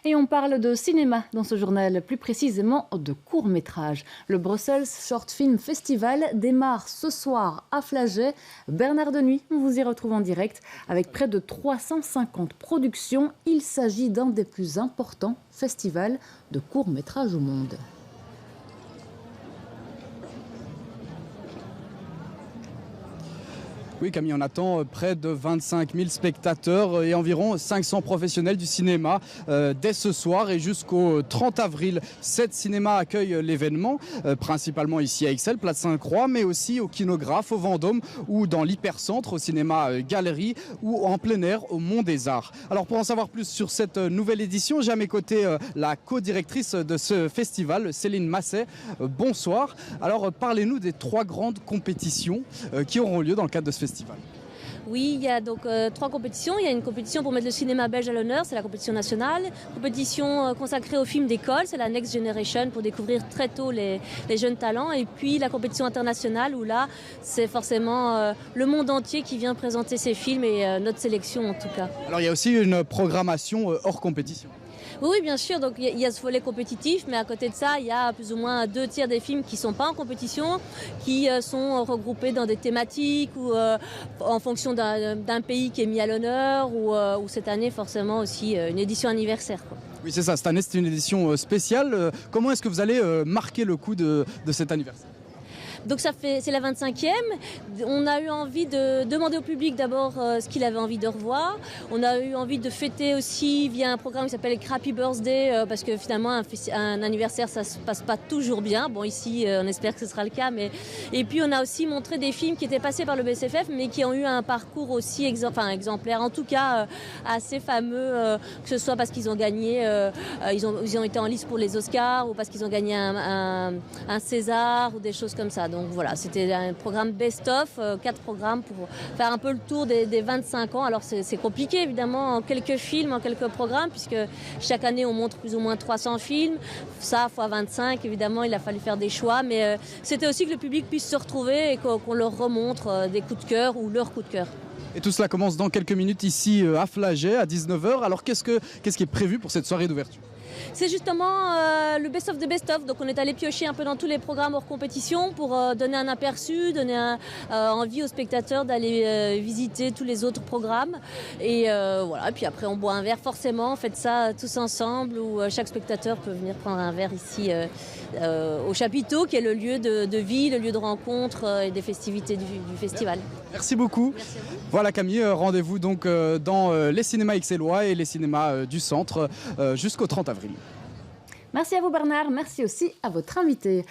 Et on parle de cinéma dans ce journal, plus précisément de court-métrage. Le Brussels Short Film Festival démarre ce soir à Flagey. Bernard Denuy, on vous y retrouve en direct avec près de 350 productions. Il s'agit d'un des plus importants festivals de court-métrage au monde. Oui, Camille, on attend près de 25 000 spectateurs et environ 500 professionnels du cinéma dès ce soir et jusqu'au 30 avril. 7 cinémas accueillent l'événement, principalement ici à Ixelles, place Sainte-Croix, mais aussi au Kinographe, au Vendôme ou dans l'Hypercentre, au cinéma Galerie ou en plein air au Mont des Arts. Alors pour en savoir plus sur cette nouvelle édition, j'ai à mes côtés la co-directrice de ce festival, Céline Masset. Bonsoir. Alors parlez-nous des 3 grandes compétitions qui auront lieu dans le cadre de ce festival. Oui, il y a donc 3 compétitions. Il y a une compétition pour mettre le cinéma belge à l'honneur, c'est la compétition nationale. Compétition consacrée aux films d'école, c'est la Next Generation pour découvrir très tôt les jeunes talents. Et puis la compétition internationale où là, c'est forcément le monde entier qui vient présenter ses films et notre sélection en tout cas. Alors il y a aussi une programmation hors compétition. Oui, bien sûr. Donc il y a ce volet compétitif, mais à côté de ça, il y a plus ou moins 2 tiers des films qui ne sont pas en compétition, qui sont regroupés dans des thématiques ou en fonction d'un pays qui est mis à l'honneur ou cette année forcément aussi une édition anniversaire, quoi. Oui, c'est ça. Cette année, c'est une édition spéciale. Comment est-ce que vous allez marquer le coup de cet anniversaire ? Donc c'est la 25e. On a eu envie de demander au public d'abord ce qu'il avait envie de revoir. On a eu envie de fêter aussi via un programme qui s'appelle Crappy Birthday parce que finalement un anniversaire ça se passe pas toujours bien. Bon ici on espère que ce sera le cas. Et puis on a aussi montré des films qui étaient passés par le BCFF mais qui ont eu un parcours aussi exemplaire. En tout cas assez fameux que ce soit parce qu'ils ont gagné, ils ont été en lice pour les Oscars ou parce qu'ils ont gagné un César ou des choses comme ça. Donc voilà, c'était un programme best-of, 4 programmes pour faire un peu le tour des 25 ans. Alors c'est compliqué évidemment en quelques films, en quelques programmes, puisque chaque année on montre plus ou moins 300 films. Ça, fois 25, évidemment, il a fallu faire des choix. Mais c'était aussi que le public puisse se retrouver et qu'on leur remontre des coups de cœur ou leurs coups de cœur. Et tout cela commence dans quelques minutes ici à Flagey à 19h. Alors qu'est-ce qui est prévu pour cette soirée d'ouverture ? C'est justement le best-of de best-of. Donc on est allé piocher un peu dans tous les programmes hors compétition pour donner un aperçu, donner envie aux spectateurs d'aller visiter tous les autres programmes. Et voilà, et puis après on boit un verre forcément, on fait ça tous ensemble où chaque spectateur peut venir prendre un verre ici au Chapiteau qui est le lieu de vie, le lieu de rencontre et des festivités du festival. Merci beaucoup. Merci à vous. Voilà Camille, rendez-vous donc dans les cinémas ixellois et les cinémas du centre jusqu'au 30 avril. Merci à vous Bernard, merci aussi à votre invité.